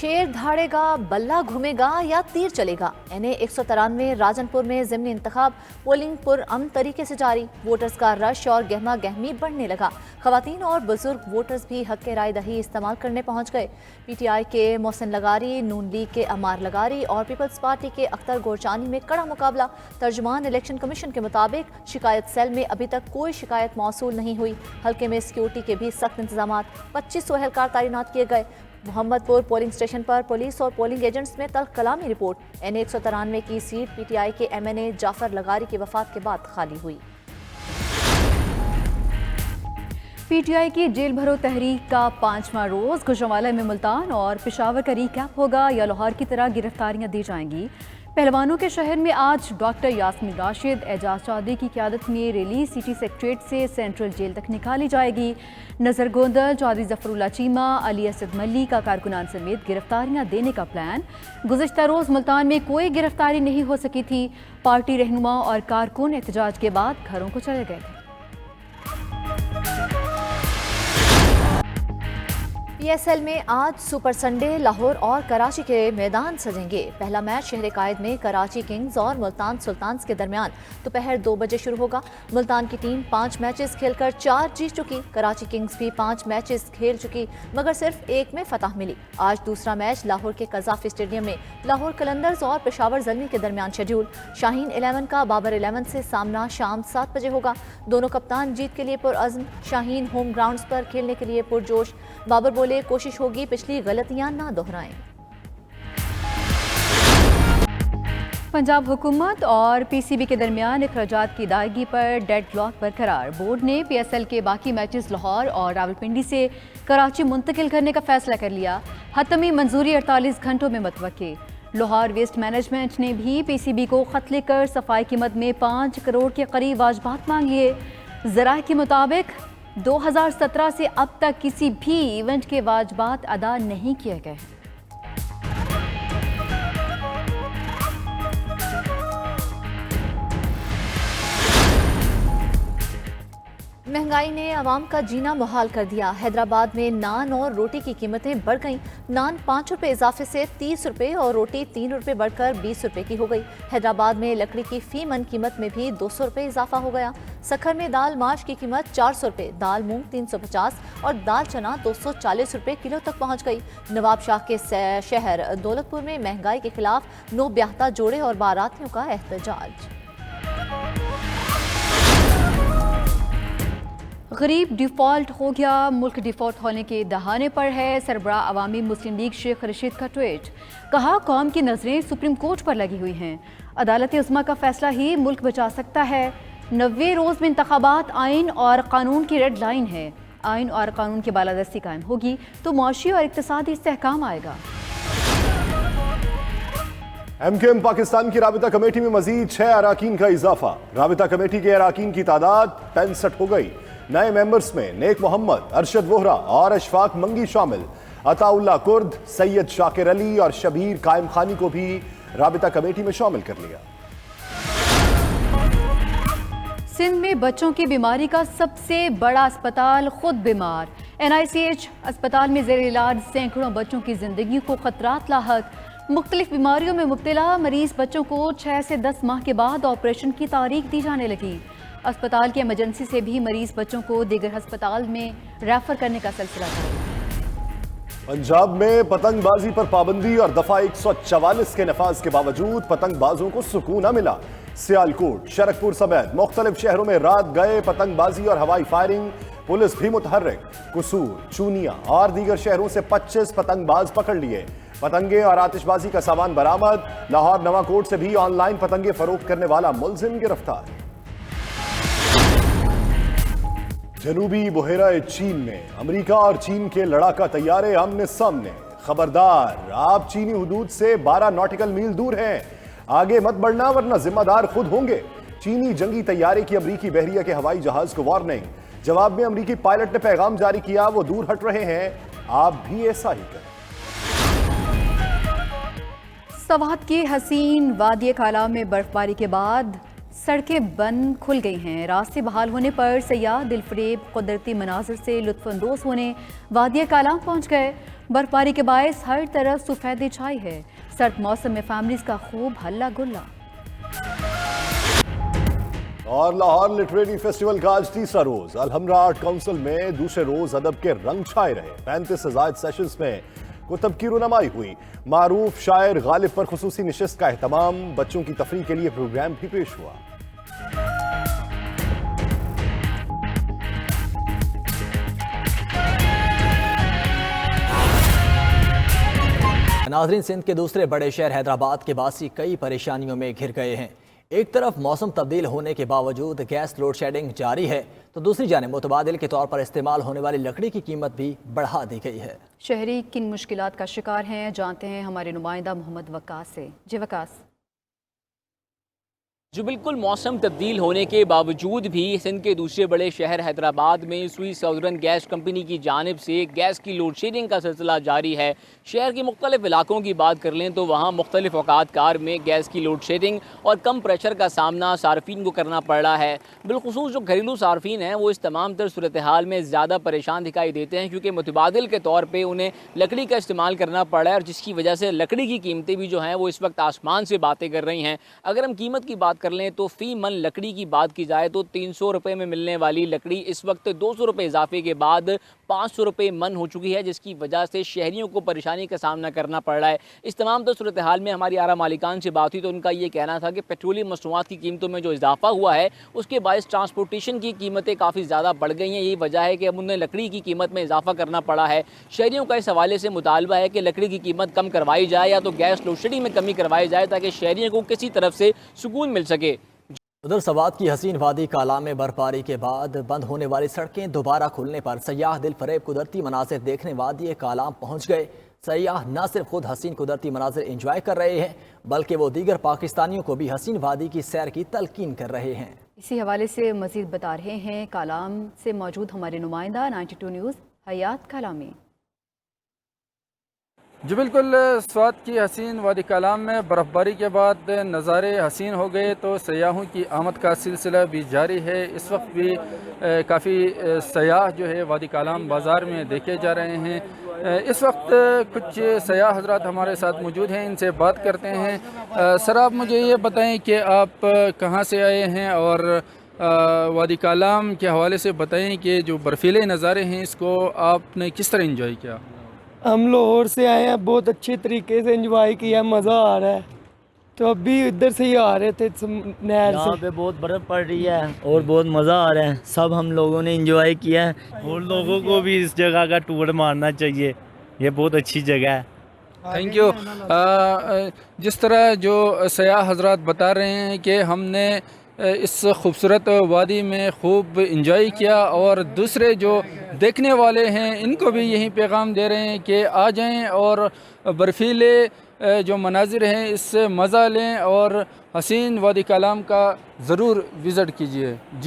शेर धाड़ेगा, बल्ला घूमेगा या तीर चलेगा। NA 193 राजनपुर में ज़िमनी इंतखाब पोलिंग पुरअमन तरीके से जारी। वोटर्स का रश और गहमा गहमी बढ़ने लगा। खवातीन और बुजुर्ग वोटर्स भी हक राय दही इस्तेमाल करने पहुंच गए। PTI के मोहसिन लगारी, नून लीग के अमार लगारी और पीपल्स पार्टी के अख्तर गोरचानी में कड़ा मुकाबला। तर्जुमान इलेक्शन कमीशन के मुताबिक शिकायत सेल में अभी तक कोई शिकायत मौसूल नहीं हुई। हल्के में सिक्योरिटी के भी सख्त इंतजाम। 2500 एहलकार तैनात किए गए। मोहम्मदपुर पोलिंग स्टेशन पर पुलिस और पोलिंग एजेंट्स में तल्ख कलामी रिपोर्ट। NA 193 की सीट PTI के MNA जाफर लगारी की वफात के बाद खाली हुई। PTI की जेल भरो तहरीक का 5वां रोज। गुजरांवाला में मुल्तान और पेशावर का रिकैप होगा या लाहौर की तरह गिरफ्तारियां दी जाएंगी। पहलवानों के शहर में आज डॉक्टर यास्मीन राशिद, एजाज चौधरी की क़यादत में रैली सिटी सेक्रेटरीट से सेंट्रल जेल तक निकाली जाएगी। नजर गोंदल, चौधरी जफरुल्लाह चीमा, अली असद मल्ली का कारकुनान समेत गिरफ्तारियां देने का प्लान। गुज़िश्ता रोज मुल्तान में कोई गिरफ्तारी नहीं हो सकी थी। पार्टी रहनुमा और कारकुन एहतजाज के बाद घरों को चले गए थे। PSL में आज सुपर संडे लाहौर और कराची के मैदान सजेंगे। पहला मैच शहर कायद में कराची किंग्स और मुल्तान सुल्तान्स के दरमियान दोपहर 2 बजे शुरू होगा। मुल्तान की टीम 5 मैचेस खेलकर 4 जीत चुकी। कराची किंग्स भी 5 मैचेस खेल चुकी मगर सिर्फ 1 में फतह मिली। आज दूसरा मैच लाहौर के कजाफी स्टेडियम में लाहौर कलंदर्स और पेशावर ज़ल्मी के दरमियान शेड्यूल। शाहीन 11 का बाबर 11 से सामना शाम 7 बजे होगा। दोनों कप्तान जीत के लिए पुरअज़्म। शाहीन होम ग्राउंड्स पर खेलने के लिए पुरजोश। बाबर बोले कोशिश होगी पिछली गलतियां ना दोहराएं। पंजाब हुकूमत और PCB के दरमियान अखराजात की अदायगी पर डेडलॉक बरकरार। बोर्ड ने PSL के बाकी मैचेस लाहौर और रावलपिंडी से कराची मुंतकिल करने का फैसला कर लिया। हतमी मंजूरी 48 घंटों में मुतवक्की। लाहौर वेस्ट मैनेजमेंट ने भी PCB को खत लिखकर सफाई की मद में 5 करोड़ के करीब वाजबात मांग लिए। ज़राए के मुताबिक 2017 से अब तक किसी भी इवेंट के वाजबात अदा नहीं किए गए। महंगाई ने आवाम का जीना मुहाल कर दिया। हैदराबाद में नान और रोटी की कीमतें बढ़ गईं। नान 5 रुपये इजाफे से 30 रुपये और रोटी 3 रुपये बढ़कर 20 रुपये की हो गई। हैदराबाद में लकड़ी की फी मन कीमत में भी 200 रुपये इजाफा हो गया। सखर में दाल माश की कीमत 400 रुपये, दाल मूंग 350 और दाल चना 240 रुपये किलो तक पहुंच गई। नवाब शाह के शहर दौलतपुर में महंगाई के खिलाफ नो ब्याहता जोड़े और बारातियों का एहतजाज। गरीब डिफ़ॉल्ट हो गया, मुल्क डिफ़ॉल्ट होने के दहाने पर है। सरबराह अवामी मुस्लिम लीग शेख रशीद का ट्वीट। कहा कौम की नज़रें सुप्रीम कोर्ट पर लगी हुई हैं। अदालत उज़्मा का फैसला ही मुल्क बचा सकता है। 90 रोज़ में इंतखाबात आइन और कानून की रेड लाइन है। आइन और कानून की बालादस्ती कायम होगी तो मुआशी और इक़्तिसादी इस्तेहकाम आएगा। MKM पाकिस्तान की राबिता कमेटी में मजीद 6 अराकीन का इजाफा। राबिता कमेटी के अराकीन की तादाद 65 हो गई। नए मेंबर्स में नेक मोहम्मद, अरशद वोहरा और अशफाक मंगी शामिल। अताउल्ला कुर्द, सैयद शाकिर अली और शबीर कायम खानी को भी राबिता कमेटी में शामिल कर लिया। सिंध में बच्चों की बीमारी का सबसे बड़ा अस्पताल खुद बीमार। NICH अस्पताल में जेर इलाज सैकड़ों बच्चों की जिंदगी को खतरात लाहक। मुख्तलिफ बीमारियों में मुब्तला मरीज बच्चों को 6 से 10 माह के बाद ऑपरेशन की तारीख दी जाने लगी। अस्पताल की इमरजेंसी से भी मरीज बच्चों को दीगर अस्पताल में रेफर करने का सिलसिला जारी। पंजाब में पतंगबाजी पर पाबंदी और दफा 144 के नफाज के बावजूद पतंगबाजों को सुकून न मिला। सियालकोट, शरकपुर समेत मुख्तलिफ शहरों में रात गए पतंगबाजी और हवाई फायरिंग। पुलिस भी मुतहर्रिक। कसूर, चूनिया और दीगर शहरों से 25 पतंगबाज पकड़ लिए। पतंगे और आतिशबाजी का सामान बरामद। लाहौर नवाकोट से भी ऑनलाइन पतंगे फरोख्त करने वाला मुलजिम गिरफ्तार। जनूबी बुहेरा चीन में अमेरिका और चीन के लड़ाका तैयारे आमने सामने। खबरदार, आप चीनी हुदूद से 12 नॉटिकल मील दूर हैं। आगे मत बढ़ना वरना जिम्मेदार खुद होंगे। चीनी जंगी तैयारे की अमेरिकी बहरिया के हवाई जहाज को वार्निंग। जवाब में अमेरिकी पायलट ने पैगाम जारी किया, वो दूर हट रहे हैं, आप भी ऐसा ही करें। सवात की हसीन वादी काला में बर्फबारी के बाद सड़कें बंद खुल गई हैं। रास्ते बहाल होने पर सयाह दिलफरेब कुदरती मनाजिर से लुत्फानंदोज होने वादिया कालाम पहुंच गए। बर्फबारी के बायस हर तरफ सफेदी छाई है। सर्द मौसम में फैमिलीज का खूब हल्ला गुल्ला। और लाहौर लिटरेरी फेस्टिवल का आज तीसरा रोज अलहमरा आर्ट काउंसिल में दूसरे रोज अदब के रंग छाए रहे। 35 से ज़ायद सेशंस में कुतब की रुनमाई हुई। मारूफ शायर गालिब पर खुसूसी निशिस्त का एहतमाम। बच्चों की तफरीह के लिए प्रोग्राम भी पेश हुआ। नाज़रीन, सिंध के दूसरे बड़े शहर हैदराबाद के बासी कई परेशानियों में घिर गए हैं। एक तरफ मौसम तब्दील होने के बावजूद गैस लोड शेडिंग जारी है, तो दूसरी जानिब मुतबादिल के तौर पर इस्तेमाल होने वाली लकड़ी की कीमत भी बढ़ा दी गई है। शहरी किन मुश्किलात का शिकार हैं, जानते हैं हमारे नुमाइंदा मोहम्मद वक्कास से। जी वक्कास। जो बिल्कुल मौसम तब्दील होने के बावजूद भी सिंध के दूसरे बड़े शहर हैदराबाद में स्वीट साउदर्न गैस कंपनी की जानिब से गैस की लोड शेडिंग का सिलसिला जारी है। शहर के मुख्तलिफ इलाकों की बात कर लें तो वहाँ मुख्तलिफ औकात कार में गैस की लोड शेडिंग और कम प्रेशर का सामना सार्फिन को करना पड़ रहा है। बिलखुसूस जो घरेलू सार्फिन हैं वो इस तमाम तर सूरत हाल में ज़्यादा परेशान दिखाई देते हैं, क्योंकि मुतबादिल के तौर पर उन्हें लकड़ी का इस्तेमाल करना पड़ रहा है, और जिसकी वजह से लकड़ी की कीमतें भी जो हैं वो इस वक्त आसमान से बातें कर रही हैं। अगर हम कीमत की बात कर लें तो फ़ी मन लकड़ी की बात की जाए तो 300 रुपये में मिलने वाली लकड़ी इस वक्त 200 रुपये इजाफे के बाद 500 रुपये मन हो चुकी है, जिसकी वजह से शहरियों को परेशानी का सामना करना पड़ रहा है। इस तमाम तो सूरत हाल में हमारी आरा मालिकान से बात हुई तो उनका ये कहना था कि पेट्रोलियम मसनूआत की कीमतों में जो इजाफा हुआ है उसके बायस ट्रांसपोर्टेशन की कीमतें काफ़ी ज़्यादा बढ़ गई हैं। यही वजह है कि अब उन्हें लकड़ी की कीमत में इजाफा करना पड़ा है। शहरियों का इस हवाले से मुतालबा है कि लकड़ी की कीमत कम करवाई जाए या तो गैस लोड शेडिंग में कमी करवाई जाए, ताकि शहरियों को किसी तरफ से सुकून मिल सके। उधर सवात की हसीन वादी कालाम में बर्फबारी के बाद बंद होने वाली सड़कें दोबारा खुलने पर सयाह दिल फरेब कुदरती मनाजिर देखने वादी कालाम पहुंच गए। सयाह न सिर्फ खुद हसीन कुदरती मनाजिर इंजॉय कर रहे हैं, बल्कि वो दीगर पाकिस्तानियों को भी हसीन वादी की सैर की तलकीन कर रहे हैं। इसी हवाले से मजीद बता रहे हैं कालाम से मौजूद हमारे नुमाइंदा 92 न्यूज़ हयात कालामी। जी बिल्कुल, स्वात की हसीन वादी कालाम में बर्फ़बारी के बाद नज़ारे हसीन हो गए, तो सयाहों की आमद का सिलसिला भी जारी है। इस वक्त भी काफ़ी सयाह जो है वादी कालाम बाज़ार में देखे जा रहे हैं। इस वक्त कुछ सयाह हज़रात हमारे साथ मौजूद हैं, इनसे बात करते हैं। सर, आप मुझे ये बताएं कि आप कहाँ से आए हैं, और वादी कालाम के हवाले से बताएं कि जो बर्फीले नज़ारे हैं इसको आपने किस तरह इंजॉय किया। हम लाहौर से आए हैं, बहुत अच्छे तरीके से एंजॉय किया, मज़ा आ रहा है। तो अभी इधर से ही आ रहे थे नहर से। यहाँ पे बहुत बर्फ़ पड़ रही है और बहुत मज़ा आ रहा है। सब हम लोगों ने एंजॉय किया है, और लोगों को भी इस जगह का टूर मारना चाहिए, ये बहुत अच्छी जगह है। Thank you. जिस तरह जो सयाह हजरात बता रहे हैं कि हमने इस खूबसूरत वादी में खूब इंजॉय किया, और दूसरे जो देखने वाले हैं इनको भी यही पैगाम दे रहे हैं कि आ जाएं और बर्फीले जो मनाजिर हैं इससे मज़ा लें, और हसीन वादी कालाम का ज़रूर विज़िट कीजिए।